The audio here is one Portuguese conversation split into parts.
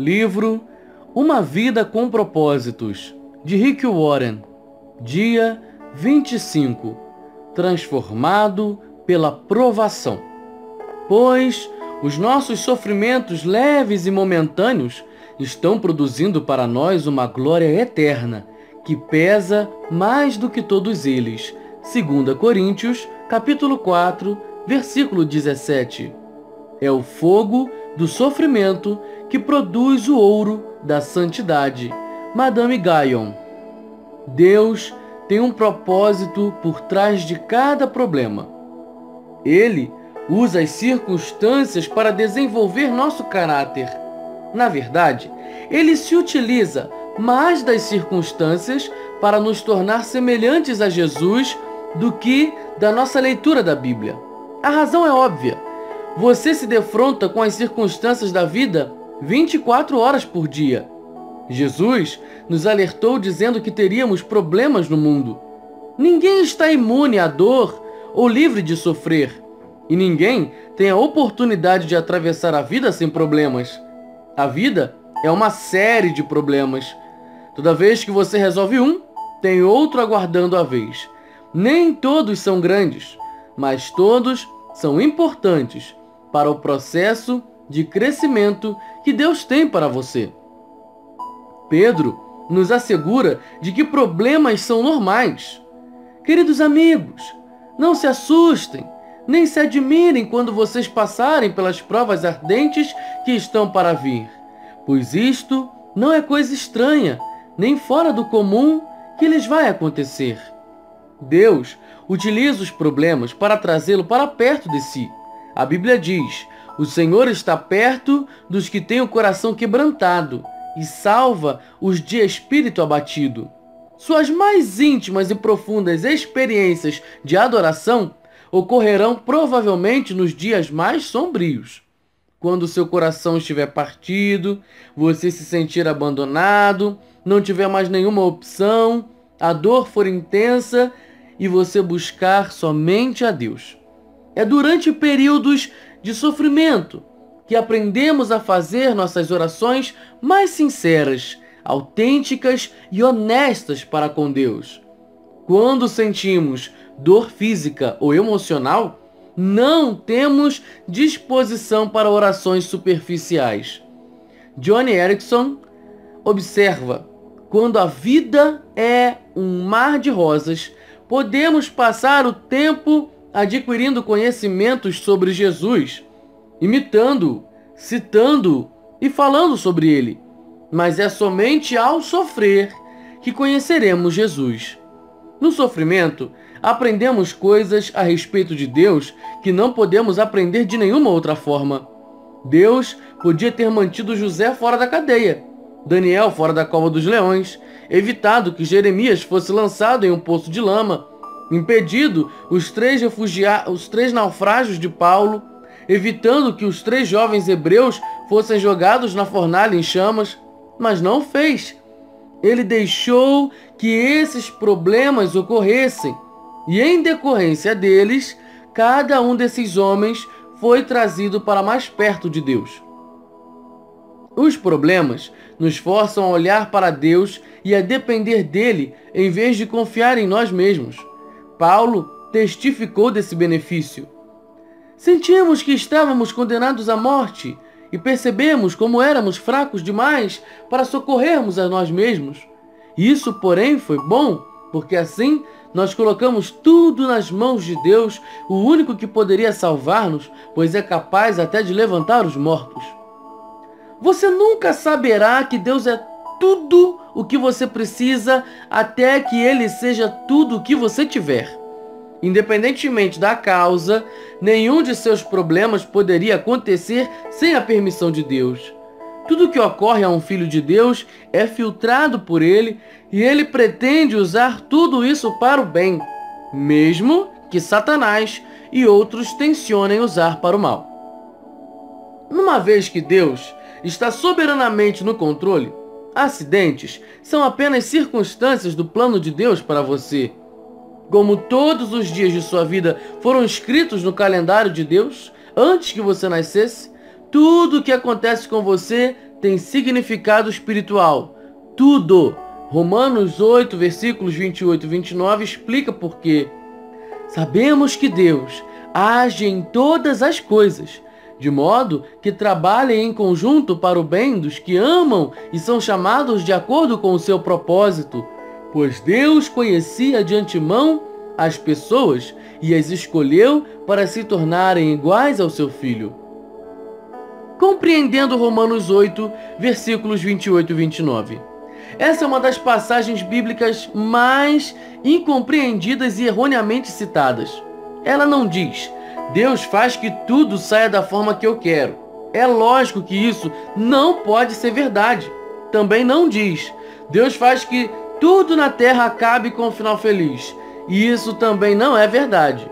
Livro Uma Vida com Propósitos, de Rick Warren. Dia 25. Transformado pela provação. Pois os nossos sofrimentos leves e momentâneos estão produzindo para nós uma glória eterna, que pesa mais do que todos eles. 2 Coríntios, capítulo 4, versículo 17. É o fogo do sofrimento que produz o ouro da santidade. Madame Guyon. Deus tem um propósito por trás de cada problema. Ele usa as circunstâncias para desenvolver nosso caráter. Na verdade, ele se utiliza mais das circunstâncias para nos tornar semelhantes a Jesus do que da nossa leitura da Bíblia. A razão é óbvia. Você se defronta com as circunstâncias da vida 24 horas por dia. Jesus nos alertou dizendo que teríamos problemas no mundo. Ninguém está imune à dor ou livre de sofrer. E ninguém tem a oportunidade de atravessar a vida sem problemas. A vida é uma série de problemas. Toda vez que você resolve um, tem outro aguardando a vez. Nem todos são grandes, mas todos são importantes para o processo de crescimento que Deus tem para você. Pedro nos assegura de que problemas são normais. Queridos amigos, não se assustem, nem se admirem quando vocês passarem pelas provas ardentes que estão para vir, pois isto não é coisa estranha, nem fora do comum que lhes vai acontecer. Deus utiliza os problemas para trazê-lo para perto de si. A Bíblia diz: o Senhor está perto dos que têm o coração quebrantado e salva os de espírito abatido. Suas mais íntimas e profundas experiências de adoração ocorrerão provavelmente nos dias mais sombrios. Quando seu coração estiver partido, você se sentir abandonado, não tiver mais nenhuma opção, a dor for intensa e você buscar somente a Deus. É durante períodos de sofrimento que aprendemos a fazer nossas orações mais sinceras, autênticas e honestas para com Deus. Quando sentimos dor física ou emocional, não temos disposição para orações superficiais. Johnny Erickson observa: quando a vida é um mar de rosas, podemos passar o tempo adquirindo conhecimentos sobre Jesus, imitando-o, citando-o e falando sobre ele. Mas é somente ao sofrer que conheceremos Jesus. No sofrimento, aprendemos coisas a respeito de Deus que não podemos aprender de nenhuma outra forma. Deus podia ter mantido José fora da cadeia, Daniel fora da cova dos leões, evitado que Jeremias fosse lançado em um poço de lama, impedido os três naufrágios de Paulo, evitando que os 3 jovens hebreus fossem jogados na fornalha em chamas, mas não o fez. Ele deixou que esses problemas ocorressem, e em decorrência deles, cada um desses homens foi trazido para mais perto de Deus. Os problemas nos forçam a olhar para Deus e a depender dele em vez de confiar em nós mesmos. Paulo testificou desse benefício. Sentimos que estávamos condenados à morte e percebemos como éramos fracos demais para socorrermos a nós mesmos. Isso, porém, foi bom, porque assim nós colocamos tudo nas mãos de Deus, o único que poderia salvar-nos, pois é capaz até de levantar os mortos. Você nunca saberá que Deus é tudo o que você precisa até que Ele seja tudo o que você tiver. Independentemente da causa, nenhum de seus problemas poderia acontecer sem a permissão de Deus. Tudo que ocorre a um filho de Deus é filtrado por Ele e Ele pretende usar tudo isso para o bem, mesmo que Satanás e outros tensionem usar para o mal. Uma vez que Deus está soberanamente no controle, acidentes são apenas circunstâncias do plano de Deus para você. Como todos os dias de sua vida foram escritos no calendário de Deus, antes que você nascesse, tudo o que acontece com você tem significado espiritual. Tudo. Romanos 8, versículos 28 e 29 explica por quê. Sabemos que Deus age em todas as coisas, de modo que trabalhem em conjunto para o bem dos que amam e são chamados de acordo com o seu propósito, pois Deus conhecia de antemão as pessoas e as escolheu para se tornarem iguais ao seu Filho. Compreendendo Romanos 8, versículos 28 e 29. Essa é uma das passagens bíblicas mais incompreendidas e erroneamente citadas. Ela não diz: Deus faz que tudo saia da forma que eu quero. É lógico que isso não pode ser verdade. Também não diz: Deus faz que tudo na terra acabe com um final feliz. E isso também não é verdade.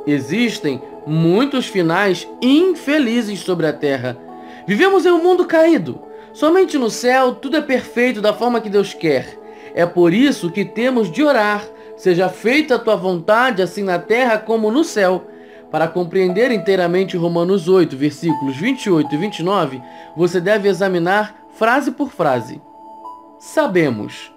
Existem muitos finais infelizes sobre a terra. Vivemos em um mundo caído. Somente no céu tudo é perfeito da forma que Deus quer. É por isso que temos de orar: seja feita a tua vontade, assim na terra como no céu. Para compreender inteiramente Romanos 8, versículos 28 e 29, você deve examinar frase por frase. Sabemos.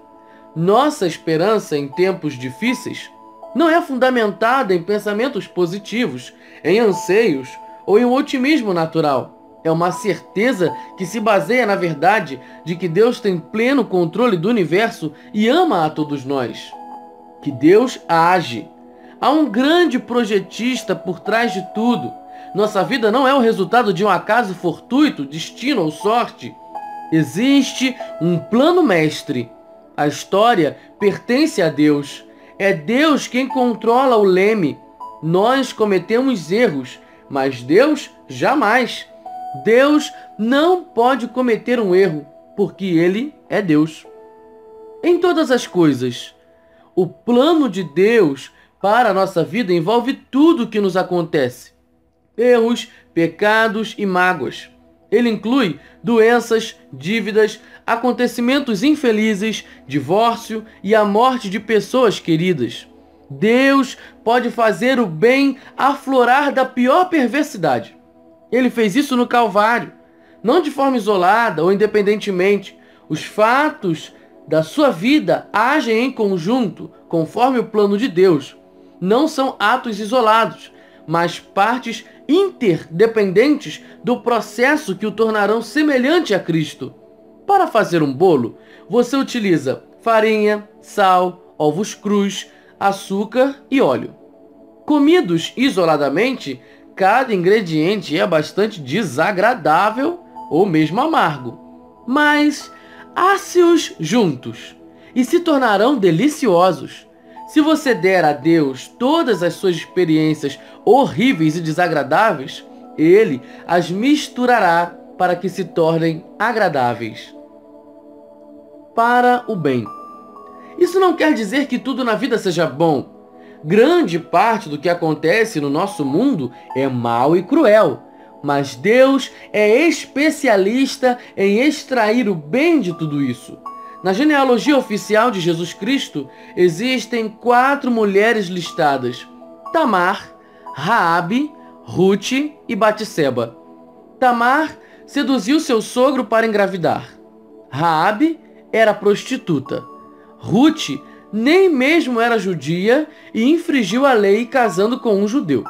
Nossa esperança em tempos difíceis não é fundamentada em pensamentos positivos, em anseios ou em um otimismo natural. É uma certeza que se baseia na verdade de que Deus tem pleno controle do universo e ama a todos nós. Que Deus age. Há um grande projetista por trás de tudo. Nossa vida não é o resultado de um acaso fortuito, destino ou sorte. Existe um plano mestre. A história pertence a Deus. É Deus quem controla o leme. Nós cometemos erros, mas Deus jamais. Deus não pode cometer um erro, porque Ele é Deus. Em todas as coisas, o plano de Deus para a nossa vida envolve tudo o que nos acontece. Erros, pecados e mágoas. Ele inclui doenças, dívidas, acontecimentos infelizes, divórcio e a morte de pessoas queridas. Deus pode fazer o bem aflorar da pior perversidade. Ele fez isso no Calvário, não de forma isolada ou independentemente. Os fatos da sua vida agem em conjunto, conforme o plano de Deus. Não são atos isolados, mas partes interdependentes do processo que o tornarão semelhante a Cristo. Para fazer um bolo, você utiliza farinha, sal, ovos crus, açúcar e óleo. Comidos isoladamente, cada ingrediente é bastante desagradável ou mesmo amargo. Mas asse-os juntos e se tornarão deliciosos. Se você der a Deus todas as suas experiências horríveis e desagradáveis, Ele as misturará para que se tornem agradáveis. Para o bem. Isso não quer dizer que tudo na vida seja bom. Grande parte do que acontece no nosso mundo é mau e cruel, mas Deus é especialista em extrair o bem de tudo isso. Na genealogia oficial de Jesus Cristo, existem 4 mulheres listadas: Tamar, Raabe, Ruth e Batseba. Tamar seduziu seu sogro para engravidar. Raabe era prostituta. Ruth nem mesmo era judia e infringiu a lei casando com um judeu.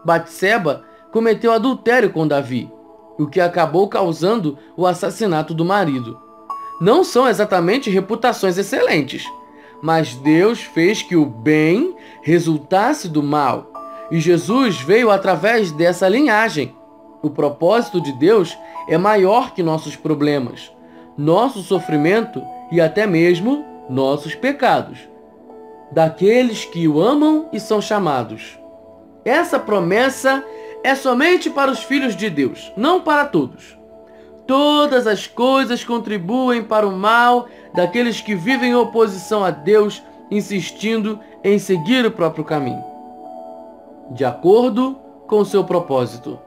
Batseba cometeu adultério com Davi, o que acabou causando o assassinato do marido. Não são exatamente reputações excelentes, mas Deus fez que o bem resultasse do mal, e Jesus veio através dessa linhagem. O propósito de Deus é maior que nossos problemas, nosso sofrimento e até mesmo nossos pecados, daqueles que o amam e são chamados. Essa promessa é somente para os filhos de Deus, não para todos. Todas as coisas contribuem para o mal daqueles que vivem em oposição a Deus, insistindo em seguir o próprio caminho, de acordo com o seu propósito.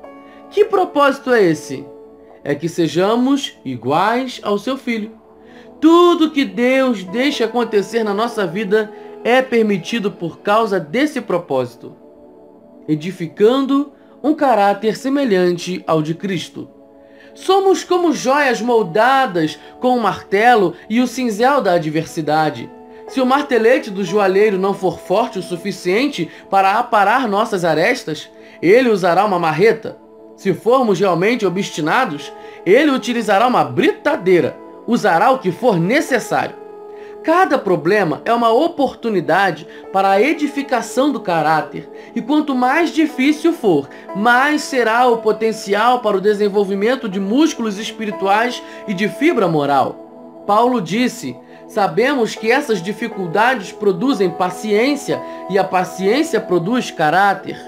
Que propósito é esse? É que sejamos iguais ao seu Filho. Tudo que Deus deixa acontecer na nossa vida é permitido por causa desse propósito, edificando um caráter semelhante ao de Cristo. Somos como joias moldadas com o martelo e o cinzel da adversidade. Se o martelete do joalheiro não for forte o suficiente para aparar nossas arestas, ele usará uma marreta. Se formos realmente obstinados, ele utilizará uma britadeira, usará o que for necessário. Cada problema é uma oportunidade para a edificação do caráter, e quanto mais difícil for, mais será o potencial para o desenvolvimento de músculos espirituais e de fibra moral. Paulo disse: sabemos que essas dificuldades produzem paciência e a paciência produz caráter.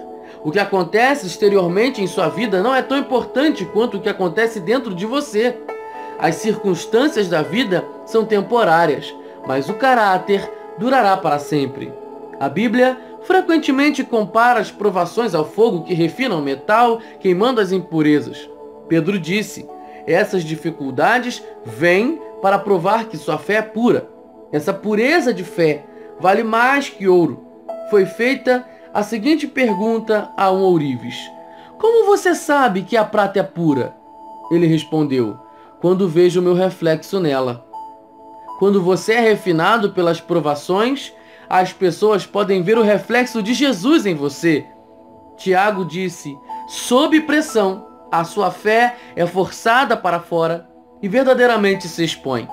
O que acontece exteriormente em sua vida não é tão importante quanto o que acontece dentro de você. As circunstâncias da vida são temporárias, mas o caráter durará para sempre. A Bíblia frequentemente compara as provações ao fogo que refina o metal, queimando as impurezas. Pedro disse: essas dificuldades vêm para provar que sua fé é pura. Essa pureza de fé vale mais que ouro. Foi feita a seguinte pergunta a um ourives: como você sabe que a prata é pura? Ele respondeu: quando vejo o meu reflexo nela. Quando você é refinado pelas provações, as pessoas podem ver o reflexo de Jesus em você. Tiago disse: sob pressão, a sua fé é forçada para fora e verdadeiramente se expõe.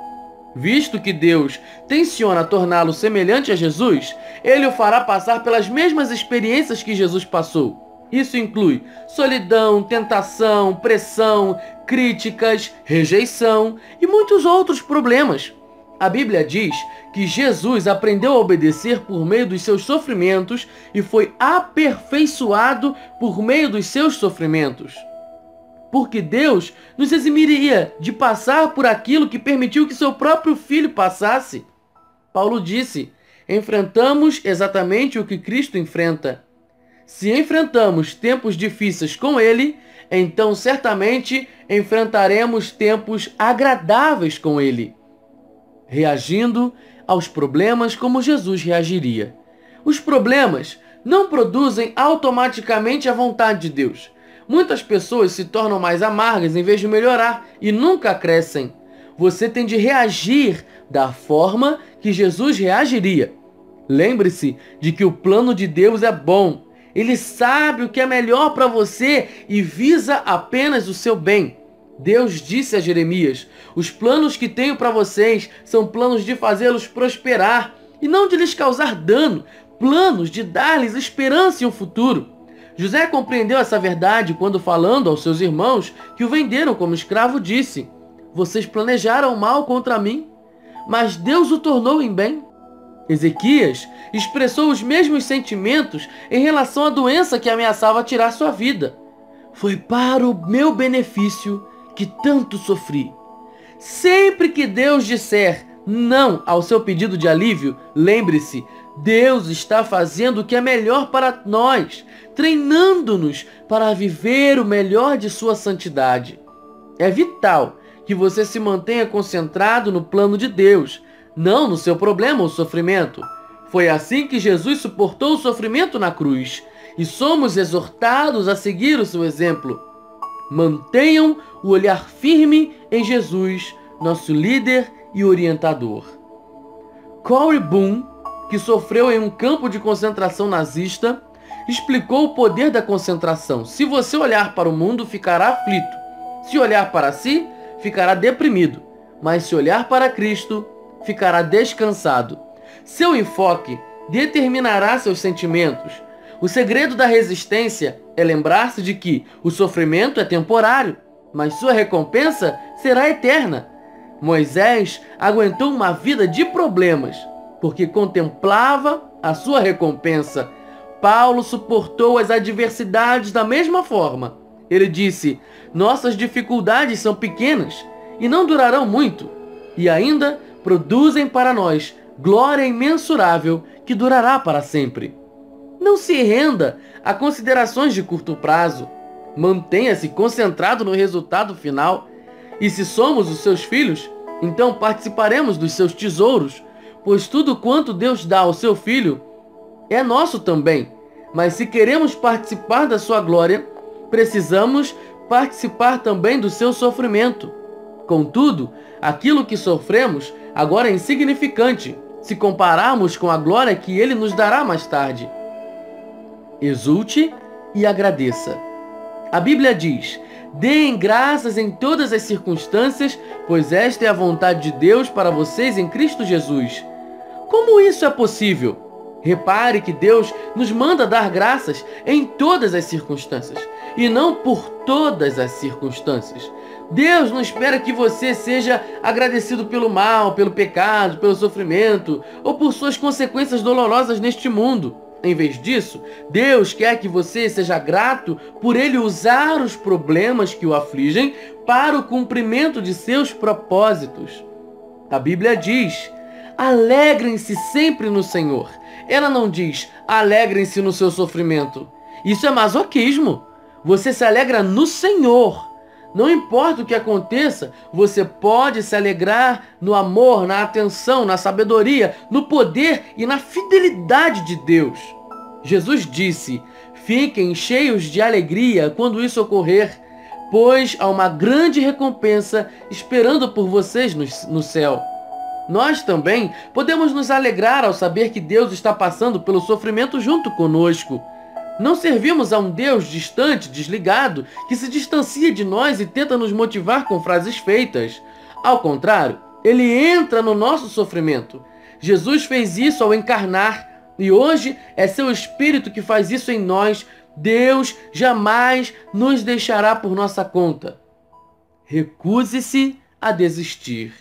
Visto que Deus tenciona torná-lo semelhante a Jesus, ele o fará passar pelas mesmas experiências que Jesus passou. Isso inclui solidão, tentação, pressão, críticas, rejeição e muitos outros problemas. A Bíblia diz que Jesus aprendeu a obedecer por meio dos seus sofrimentos e foi aperfeiçoado por meio dos seus sofrimentos. Porque Deus nos eximiria de passar por aquilo que permitiu que seu próprio Filho passasse. Paulo disse: enfrentamos exatamente o que Cristo enfrenta. Se enfrentamos tempos difíceis com Ele, então certamente enfrentaremos tempos agradáveis com Ele, reagindo aos problemas como Jesus reagiria. Os problemas não produzem automaticamente a vontade de Deus. Muitas pessoas se tornam mais amargas em vez de melhorar e nunca crescem. Você tem de reagir da forma que Jesus reagiria. Lembre-se de que o plano de Deus é bom. Ele sabe o que é melhor para você e visa apenas o seu bem. Deus disse a Jeremias: os planos que tenho para vocês são planos de fazê-los prosperar e não de lhes causar dano, planos de dar-lhes esperança e um futuro. José compreendeu essa verdade quando, falando aos seus irmãos que o venderam como escravo, disse: vocês planejaram mal contra mim, mas Deus o tornou em bem. Ezequias expressou os mesmos sentimentos em relação à doença que ameaçava tirar sua vida. Foi para o meu benefício que tanto sofri. Sempre que Deus disser não ao seu pedido de alívio, lembre-se, Deus está fazendo o que é melhor para nós, treinando-nos para viver o melhor de sua santidade. É vital que você se mantenha concentrado no plano de Deus, não no seu problema ou sofrimento. Foi assim que Jesus suportou o sofrimento na cruz, e somos exortados a seguir o seu exemplo. Mantenham o olhar firme em Jesus, nosso líder e orientador. Corey Boom, que sofreu em um campo de concentração nazista, explicou o poder da concentração. Se você olhar para o mundo, ficará aflito. Se olhar para si, ficará deprimido. Mas se olhar para Cristo, ficará descansado. Seu enfoque determinará seus sentimentos. O segredo da resistência é lembrar-se de que o sofrimento é temporário, mas sua recompensa será eterna. Moisés aguentou uma vida de problemas, porque contemplava a sua recompensa. Paulo suportou as adversidades da mesma forma. Ele disse: nossas dificuldades são pequenas e não durarão muito, e ainda produzem para nós glória imensurável que durará para sempre. Não se renda a considerações de curto prazo. Mantenha-se concentrado no resultado final. E se somos os seus filhos, então participaremos dos seus tesouros, pois tudo quanto Deus dá ao seu filho é nosso também. Mas se queremos participar da sua glória, precisamos participar também do seu sofrimento. Contudo, aquilo que sofremos agora é insignificante, se compararmos com a glória que Ele nos dará mais tarde. Exulte e agradeça. A Bíblia diz: deem graças em todas as circunstâncias, pois esta é a vontade de Deus para vocês em Cristo Jesus. Como isso é possível? Repare que Deus nos manda dar graças em todas as circunstâncias, e não por todas as circunstâncias. Deus não espera que você seja agradecido pelo mal, pelo pecado, pelo sofrimento, ou por suas consequências dolorosas neste mundo. Em vez disso, Deus quer que você seja grato por Ele usar os problemas que o afligem para o cumprimento de seus propósitos. A Bíblia diz: alegrem-se sempre no Senhor. Ela não diz: alegrem-se no seu sofrimento. Isso é masoquismo. Você se alegra no Senhor. Não importa o que aconteça, você pode se alegrar no amor, na atenção, na sabedoria, no poder e na fidelidade de Deus. Jesus disse: fiquem cheios de alegria quando isso ocorrer, pois há uma grande recompensa esperando por vocês no céu. Nós também podemos nos alegrar ao saber que Deus está passando pelo sofrimento junto conosco. Não servimos a um Deus distante, desligado, que se distancia de nós e tenta nos motivar com frases feitas. Ao contrário, Ele entra no nosso sofrimento. Jesus fez isso ao encarnar, e hoje é seu Espírito que faz isso em nós. Deus jamais nos deixará por nossa conta. Recuse-se a desistir.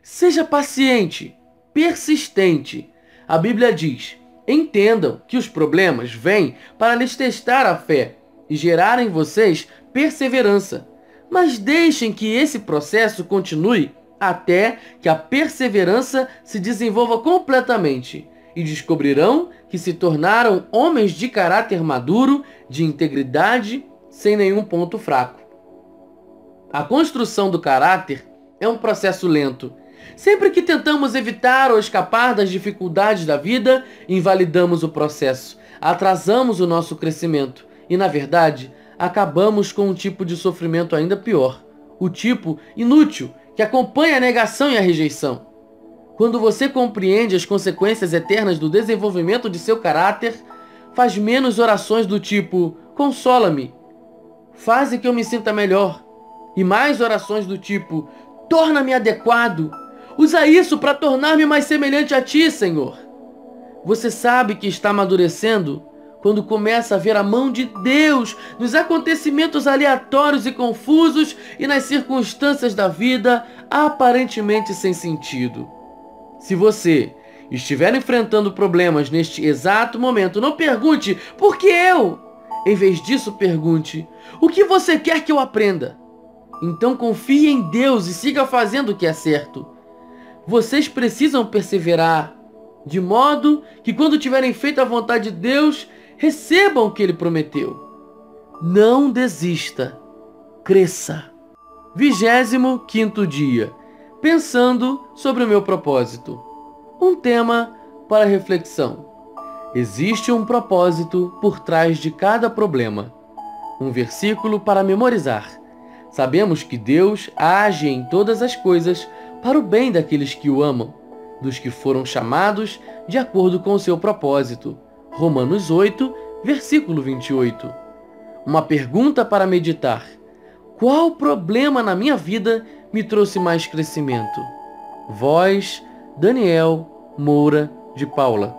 Seja paciente, persistente. A Bíblia diz: entendam que os problemas vêm para lhes testar a fé e gerar em vocês perseverança. Mas deixem que esse processo continue até que a perseverança se desenvolva completamente e descobrirão que se tornaram homens de caráter maduro, de integridade, sem nenhum ponto fraco. A construção do caráter é um processo lento. Sempre que tentamos evitar ou escapar das dificuldades da vida, invalidamos o processo, atrasamos o nosso crescimento e, na verdade, acabamos com um tipo de sofrimento ainda pior, o tipo inútil que acompanha a negação e a rejeição. Quando você compreende as consequências eternas do desenvolvimento de seu caráter, faz menos orações do tipo consola-me, faze que eu me sinta melhor, e mais orações do tipo torna-me adequado. Usa isso para tornar-me mais semelhante a Ti, Senhor. Você sabe que está amadurecendo quando começa a ver a mão de Deus nos acontecimentos aleatórios e confusos e nas circunstâncias da vida aparentemente sem sentido. Se você estiver enfrentando problemas neste exato momento, não pergunte por que eu? Em vez disso, pergunte: o que você quer que eu aprenda? Então confie em Deus e siga fazendo o que é certo. Vocês precisam perseverar, de modo que quando tiverem feito a vontade de Deus, recebam o que Ele prometeu. Não desista, cresça. 25º dia, pensando sobre o meu propósito. Um tema para reflexão. Existe um propósito por trás de cada problema. Um versículo para memorizar. Sabemos que Deus age em todas as coisas para o bem daqueles que o amam, dos que foram chamados de acordo com o seu propósito. Romanos 8, versículo 28. Uma pergunta para meditar. Qual problema na minha vida me trouxe mais crescimento? Voz, Daniel Moura de Paula.